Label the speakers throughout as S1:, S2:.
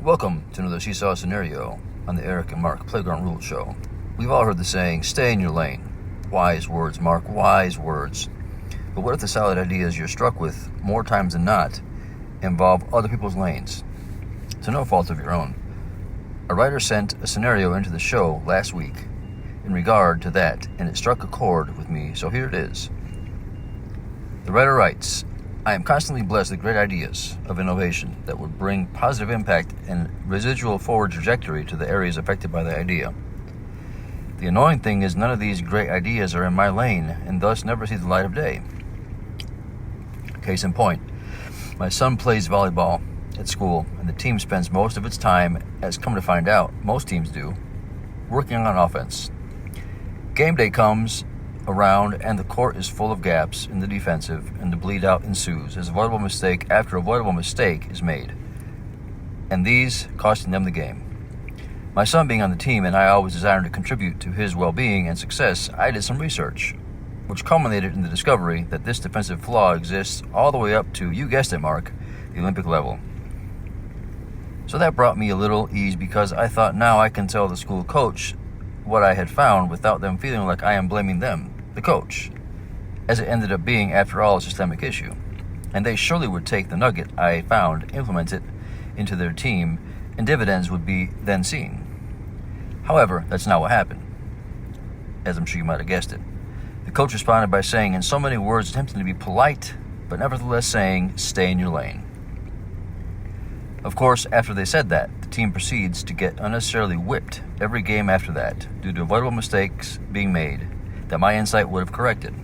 S1: Welcome to another Seesaw Scenario on the Eric and Mark Playground Rules Show. We've all heard the saying, stay in your lane. Wise words, Mark, wise words. But what if the solid ideas you're struck with, more times than not, involve other people's lanes? To no fault of your own. A writer sent a scenario into the show last week in regard to that, and it struck a chord with me, so here it is. The writer writes, I am constantly blessed with great ideas of innovation that would bring positive impact and residual forward trajectory to the areas affected by the idea. The annoying thing is none of these great ideas are in my lane and thus never see the light of day. Case in point, my son plays volleyball at school and the team spends most of its time, as come to find out, most teams do, working on offense. Game day comes around and the court is full of gaps in the defensive and the bleed out ensues as avoidable mistake after avoidable mistake is made, and these costing them the game. My son being on the team and I always desiring to contribute to his well-being and success, I did some research, which culminated in the discovery that this defensive flaw exists all the way up to, you guessed it, Mark, the Olympic level. So that brought me a little ease because I thought now I can tell the school coach what I had found without them feeling like I am blaming them, the coach, as it ended up being, after all, a systemic issue. And they surely would take the nugget I found, implement it into their team, and dividends would be then seen. However, that's not what happened, as I'm sure you might have guessed it. The coach responded by saying, in so many words, attempting to be polite, but nevertheless saying, stay in your lane. Of course, after they said that, the team proceeds to get unnecessarily whipped every game after that, due to avoidable mistakes being made that my insight would have corrected.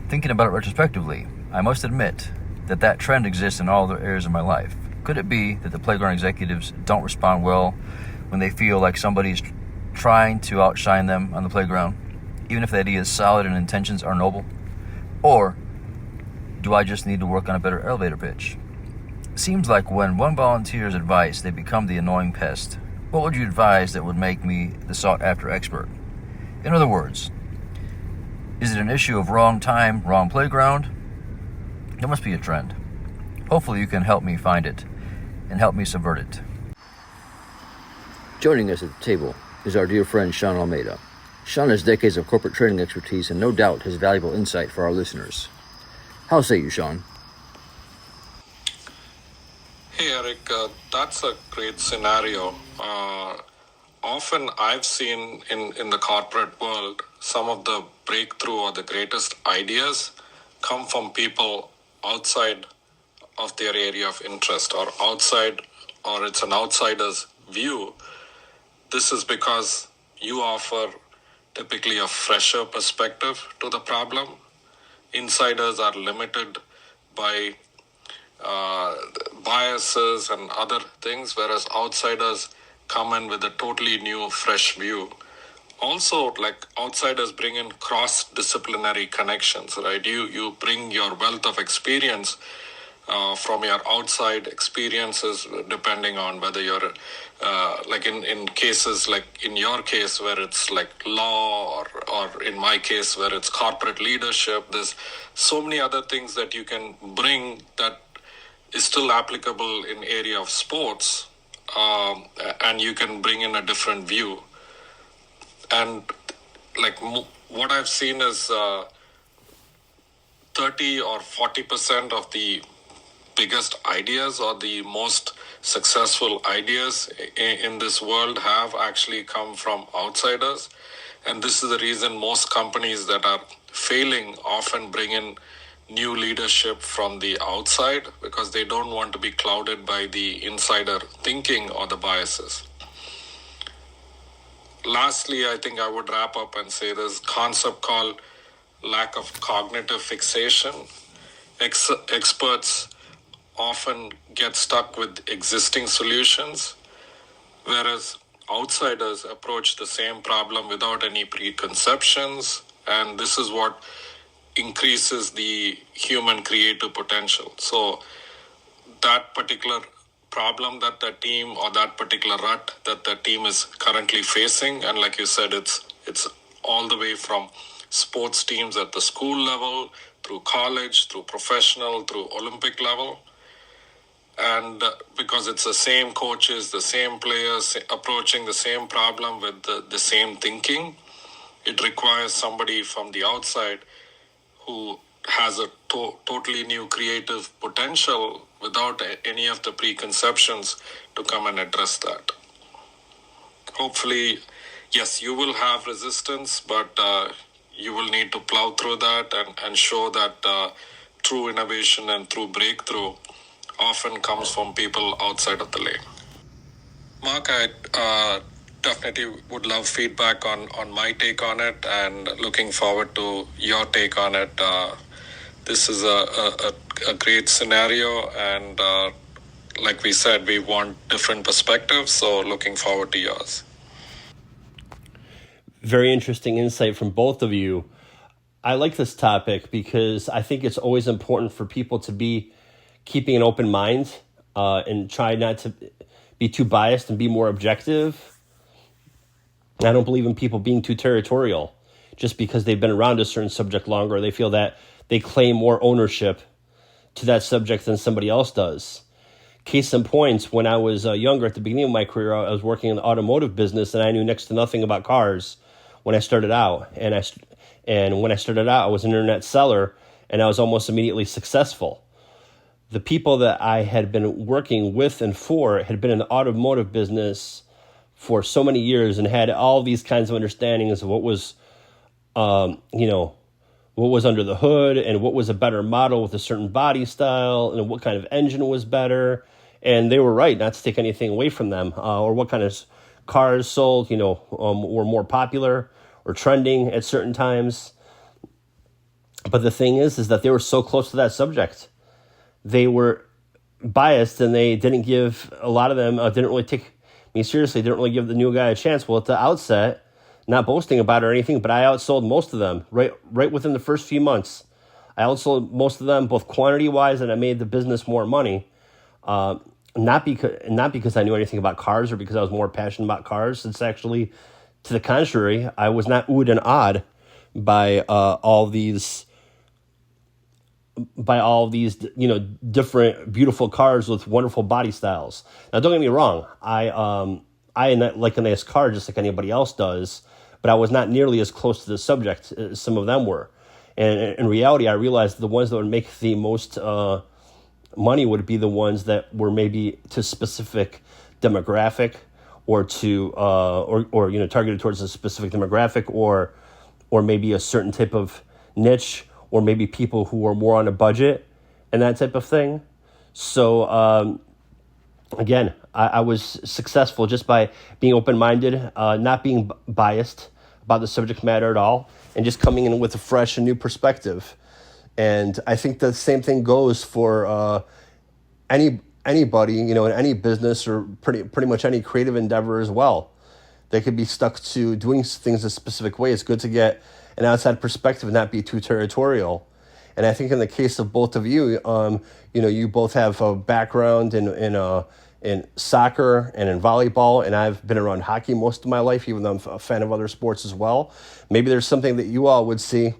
S1: Thinking about it retrospectively, I must admit that that trend exists in all other areas of my life. Could it be that the playground executives don't respond well when they feel like somebody's trying to outshine them on the playground, even if the idea is solid and intentions are noble? Or do I just need to work on a better elevator pitch? Seems like when one volunteers advice, they become the annoying pest. What would you advise that would make me the sought-after expert? In other words, is it an issue of wrong time, wrong playground? There must be a trend. Hopefully you can help me find it and help me subvert it. Joining us at the table is our dear friend Sean Almeida. Sean has decades of corporate training expertise and no doubt has valuable insight for our listeners. How say you, Sean?
S2: Hey Eric, that's a great scenario. Often I've seen in the corporate world, some of the breakthrough or the greatest ideas come from people outside of their area of interest or outside, or it's an outsider's view. This is because you offer typically a fresher perspective to the problem. Insiders are limited by biases and other things, whereas outsiders come in with a totally new, fresh view. Also, like outsiders bring in cross-disciplinary connections, right? You bring your wealth of experience from your outside experiences, depending on whether you're like in cases like in your case where it's like law or in my case where it's corporate leadership. There's so many other things that you can bring that is still applicable in area of sports, and you can bring in a different view. And like what I've seen is 30 or 40% of the biggest ideas or the most successful ideas in this world have actually come from outsiders. And this is the reason most companies that are failing often bring in new leadership from the outside, because they don't want to be clouded by the insider thinking or the biases. Lastly, I think I would wrap up and say there's a concept called lack of cognitive fixation. Experts often get stuck with existing solutions, whereas outsiders approach the same problem without any preconceptions, and this is what increases the human creative potential. So that particular problem that the team or that particular rut that the team is currently facing, and like you said, it's all the way from sports teams at the school level, through college, through professional, through Olympic level. and because it's the same coaches, the same players approaching the same problem with the same thinking, it requires somebody from the outside who has a totally new creative potential without any of the preconceptions to come and address that. Hopefully, yes, you will have resistance, but you will need to plow through that and show that true innovation and true breakthrough often comes from people outside of the lane. Mark, I definitely would love feedback on my take on it, and looking forward to your take on it. This is a great scenario, and like we said, we want different perspectives, so looking forward to yours.
S3: Very interesting insight from both of you. I like this topic because I think it's always important for people to be keeping an open mind and try not to be too biased and be more objective. I don't believe in people being too territorial just because they've been around a certain subject longer. They feel that they claim more ownership to that subject than somebody else does. Case in point, when I was younger, at the beginning of my career, I was working in the automotive business, and I knew next to nothing about cars when I started out. And when I started out, I was an internet seller, and I was almost immediately successful. The people that I had been working with and for had been in the automotive business for so many years and had all these kinds of understandings of what was, what was under the hood and what was a better model with a certain body style and what kind of engine was better. And they were right, not to take anything away from them, or what kind of cars sold, were more popular or trending at certain times. But the thing is that they were so close to that subject. They were biased, and they didn't give, a lot of them didn't really take me seriously, didn't really give the new guy a chance. Well, at the outset, not boasting about it or anything, but I outsold most of them right within the first few months. I outsold most of them, both quantity-wise, and I made the business more money. Not because I knew anything about cars or because I was more passionate about cars. It's actually to the contrary. I was not oohed and awed by all these different beautiful cars with wonderful body styles. Now, don't get me wrong. I like a nice car just like anybody else does, but I was not nearly as close to the subject as some of them were. And in reality, I realized the ones that would make the most money would be the ones that were maybe to specific demographic or to targeted towards a specific demographic or maybe a certain type of niche, or maybe people who are more on a budget and that type of thing. So again, I was successful just by being open-minded, not being biased about the subject matter at all, and just coming in with a fresh and new perspective. And I think the same thing goes for anybody, in any business or pretty much any creative endeavor as well. They could be stuck to doing things a specific way. It's good to get an outside perspective and not be too territorial. And I think in the case of both of you, you both have a background in soccer and in volleyball, and I've been around hockey most of my life, even though I'm a fan of other sports as well. Maybe there's something that you all would see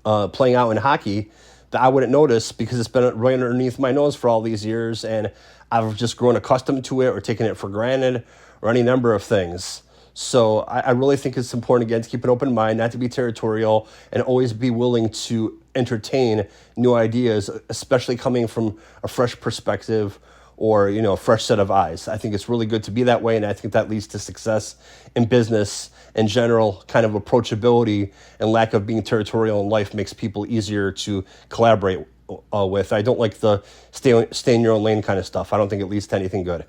S3: playing out in hockey that I wouldn't notice because it's been right underneath my nose for all these years, and I've just grown accustomed to it or taken it for granted or any number of things. So I really think it's important, again, to keep an open mind, not to be territorial, and always be willing to entertain new ideas, especially coming from a fresh perspective or, a fresh set of eyes. I think it's really good to be that way, and I think that leads to success in business in general. Kind of approachability and lack of being territorial in life makes people easier to collaborate with. I don't like the stay in your own lane kind of stuff. I don't think it leads to anything good.